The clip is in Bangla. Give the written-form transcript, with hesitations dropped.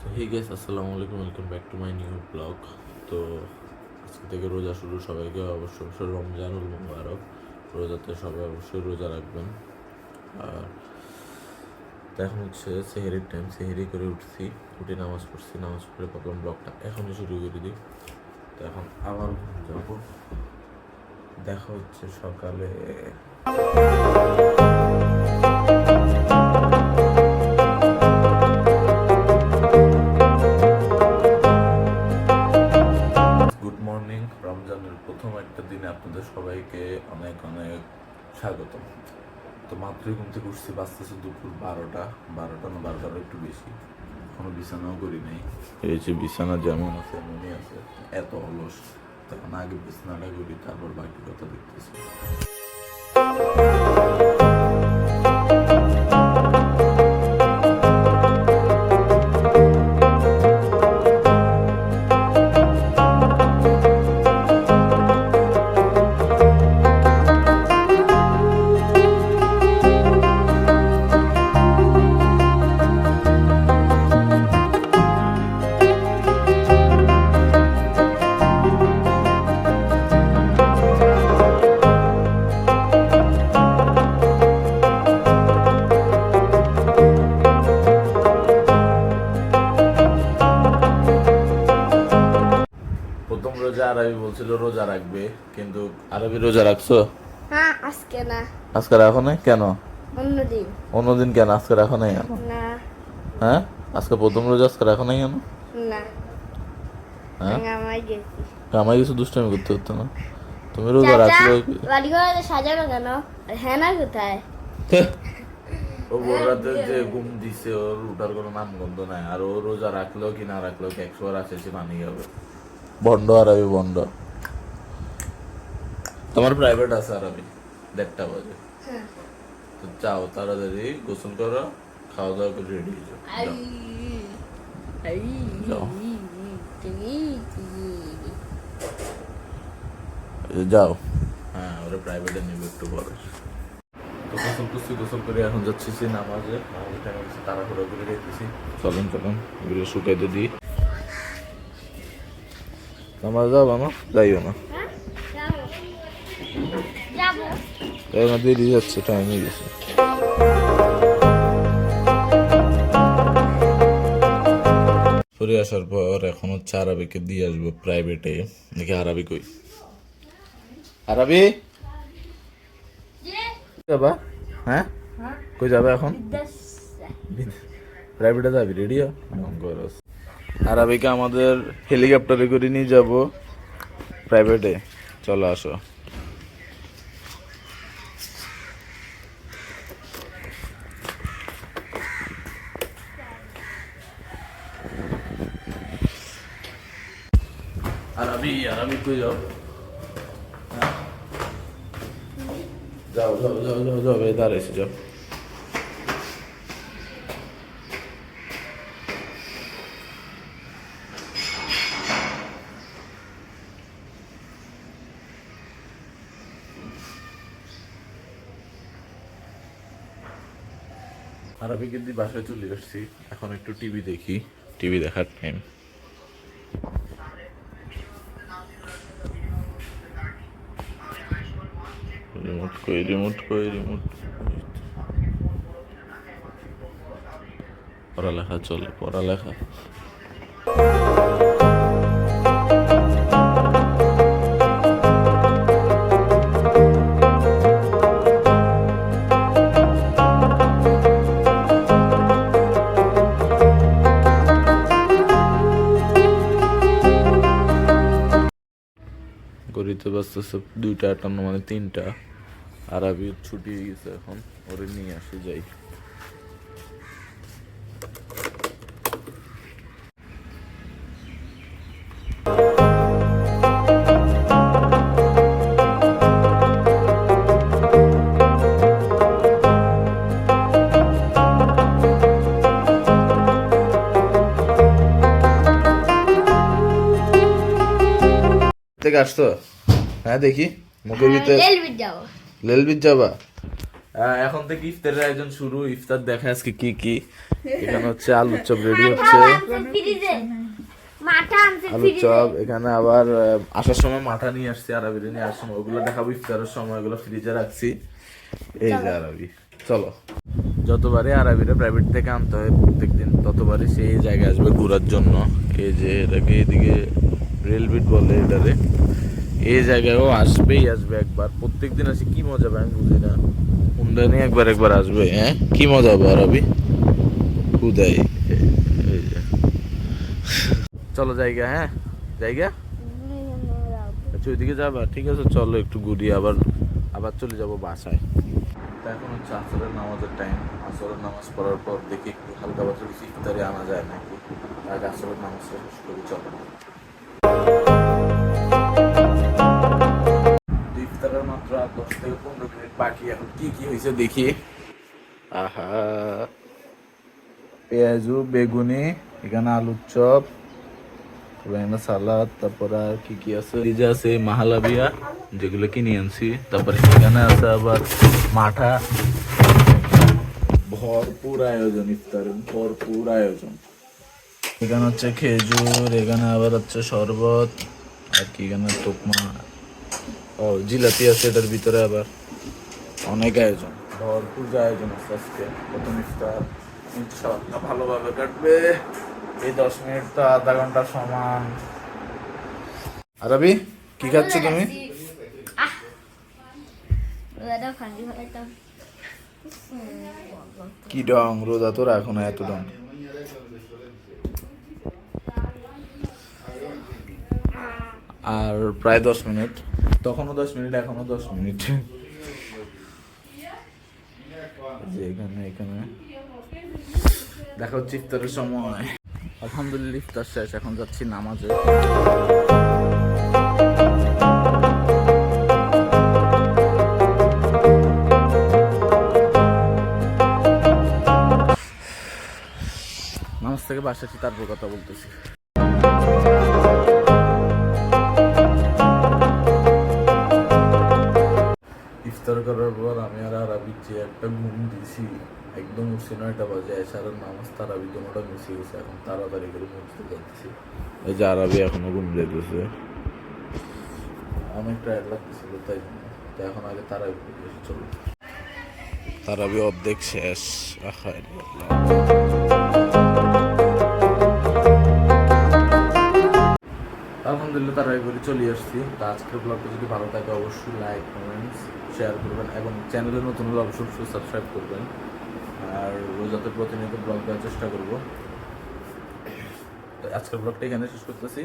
সো হে গাইস, আসসালামু আলাইকুম, welcome back to my new blog. তো আজকে থেকে রোজা শুরু, সবাইকে অবশ্যই অবশ্যই রমজানুল মুবারক। রোজাতে সবাই অবশ্যই রোজা রাখবেন। আর তো এখন হচ্ছে সেহেরির টাইম, সেহেরি করে উঠছি, উঠে নামাজ পড়ছি, নামাজ পড়ে ভাবলাম ব্লগটা এখনই শুরু করে দিই। তো এখন আবার ঘুম যাবো, দেখা হচ্ছে সকালে। Good morning. রমজানের প্রথম একটা দিনে আপনাদের সবাইকে অনেক অনেক স্বাগতম। তো মাত্রই ঘুম থেকে উঠছি, বাজতেছে দুপুর 12টা, 12টা না 12টারও একটু বেশি। এখনো বিছানাও করি নাই। এই যে বিছানা যেমন আছে এমনই আছে, এত অলস। তখন আগে বিছানাটা করি, তারপর বাকি কথা দেখতেছি। প্রথম রোজা আরবি বলছিল রোজা রাখবে, কিন্তু আরবি রোজা রাখছো? হ্যাঁ, আজকে না, আজকে রাখো নাই কেন? অন্যদিন। অন্যদিন কেন, আজকে রাখো নাই কেন? না হ্যাঁ, আজকে প্রথম রোজা, আজকে রাখো নাই কেন? না, হ্যাঁ, আমার গেছি। আমার কিছু দুষ্টামি করতে হতো না? তুমি রোজা রাখলো কি? বাড়ি ঘরে সাজানো কেন? আর হ্যানা কোথায়? ও ভোর রাতে যে ঘুম দিছে, ওর উঠার কোনো নাম গন্ধ নাই। আর ও রোজা রাখলো কি না রাখলো কি 100 বার আসে মানিয়ে হবে। বন্ড আরবি বন্ড। তোমার প্রাইভেট আছে আরবি 1:30 বাজে। তো যাও তাড়াতাড়ি গোসল করো, খাওয়া দাওয়া করে রেডি হয়ে যাও। যাও। যাও। হ্যাঁ, ওরা প্রাইভেটে নিবে একটু পরে। তো গোসল করছি, গোসল করে এখন যাচ্ছি নামাজে। নামাজের টাইম হচ্ছে, তাড়াহুড়ো করে রেখেছি। চলেন চলেন, এগুলো শুকাইতে দিই। নামাজ যাবো না? যাইও না, তাই না? দেরি যাচ্ছে, টাইম হয়ে গেছে। সরে আসার পর এখন হচ্ছে আরবিকে দিয়ে আসবো প্রাইভেটে। দেখি আরবি কই, আরবি যাবা? হ্যাঁ, কই যাবে এখন? প্রাইভেটে যাবি? রেডি হ। আরবিকে আমাদের হেলিকপ্টারে করে নিয়ে যাব প্রাইভেটে। চলো আসো। আরবি আরবি কই যাও? হ্যাঁ? যাও যাও যাও যাও যাও, দাঁড়াইছি, যাও। আরবি কিন্তু বাসায় চলে আসছি, এখন একটু টিভি দেখি, টিভি দেখার টাইম। রিমোট কই, রিমোট কই, রিমোট। পড়ালেখা চলে, পড়ালেখা। গড়িতে বাজতেছে 2:58, মানে 3টা। আরবি ছুটি হয়ে গেছে, এখন ওরে নিয়ে আসি, যাই। থেকে আসছো? হ্যাঁ, দেখি মুখের ভিতরে। রেলবিট যাবো। লেলবিট যাবা? এখন থেকে ইফতারের আয়োজন শুরু। ইফতার দেখা আজকে কি কি। এখানে হচ্ছে আলুর চপ রেডি হচ্ছে, আলুর চপ। এখানে আবার আসার সময় মাঠা নিয়ে আসছি, আরবি নিয়ে আসার সময় ওগুলো দেখাবো। ইফতারের সময় ওগুলো ফ্রিজে রাখছি। এই যে আরবি, চলো। যতবারই আরবিরা প্রাইভেট থেকে আনতে হয় প্রত্যেকদিন, ততবারই সেই জায়গায় আসবে ঘোরার জন্য। এই যে এটাকে এদিকে রেলবিট বলে এটারে। এই জায়গায়ও আসবেই আসবে একবার। প্রত্যেকদিন আসি কি মজা পাই আমি বুঝি না। হুন্ডা নিয়ে একবার একবার আসবে। হ্যাঁ কি মজা হবে আরবি খুদাই। এই যে চলো জায়গা, হ্যাঁ জায়গা। আচ্ছা ওইদিকে যাবা, ঠিক আছে চলো একটু ঘুরি, আবার আবার চলে যাবো বাসায়। তা এখন হচ্ছে আসরের নামাজের টাইম। আসরের নামাজ পড়ার পর দেখি একটু হালকা পাতলা কিছু ইফতারে আনা যায় নাকি। আগে আসরের নামাজ শেষ করি, চলো। ইফতারের মাত্র 10 থেকে 15 মিনিট বাকি। এখন কি কি হয়েছে দেখি। আহা, পেঁয়াজু, বেগুনি, এখানে আলুর চপ, এখানে সালাদ, তারপর আর কি কি আছে, এই যে আছে মাহালাবিয়া যেগুলো কিনে আনছি, তারপর এখানে আছে আবার মাঠা। ভরপুর আয়োজন, ইফতারের ভরপুর আয়োজন। এখানে হচ্ছে খেজুর, এখানে আবার হচ্ছে শরবত, আর কি এখানে তোকমা, ও জিলাপি আছে এটার ভিতরে। আবার অনেক আয়োজন, ভরপুর আয়োজন আছে আজকে। প্রথম ইফতার ইনশাআল্লাহ ভালোভাবে কাটবে। এই 10 মিনিট তো আধা ঘন্টা সমান। আরবি কি খাচ্ছ তুমি? কি ডং রোজা তো রাখো না এত ডং। আর প্রায় 10 মিনিট, তখনও 10 মিনিট, এখনো 10 মিনিট। যে এখানে এখানে দেখা হচ্ছে ইফতারের সময়। আলহামদুলিল্লাহ ইফতার শেষ, এখন যাচ্ছি নামাজে। নামাজ থেকে বাসাচ্ছি, তারপর কথা বলতেছি। ইফতার করার পর আমি আর আরবি যে একটা ঘুম দিছি, একদম উঠছি 9টা বাজে। এশারের নামাজ তারাবি দুটোটা মিশে গেছে। এখন তাড়াতাড়ি করে মুছতে যাচ্ছি। এই যে আরবি এখনো ঘুম যেতেছে, অনেক টায়ার্ড লাগতেছিল তাই জন্য। তো এখন আগে তারাবি পড়ে চলো। তারাবি অর্ধেক শেষ। আলহামদুলিল্লাহ তারাবি করে চলে আসছি। তো আজকের ব্লগটা যদি ভালো থাকে অবশ্যই লাইক, কমেন্টস, শেয়ার করবেন এবং চ্যানেলে নতুন হলে অবশ্যই সাবস্ক্রাইব করবেন। আর রোজাতে প্রতিনিয়ত ব্লগ দেওয়ার চেষ্টা করবো। আজকের ব্লগটা এখানে শেষ করতেছি।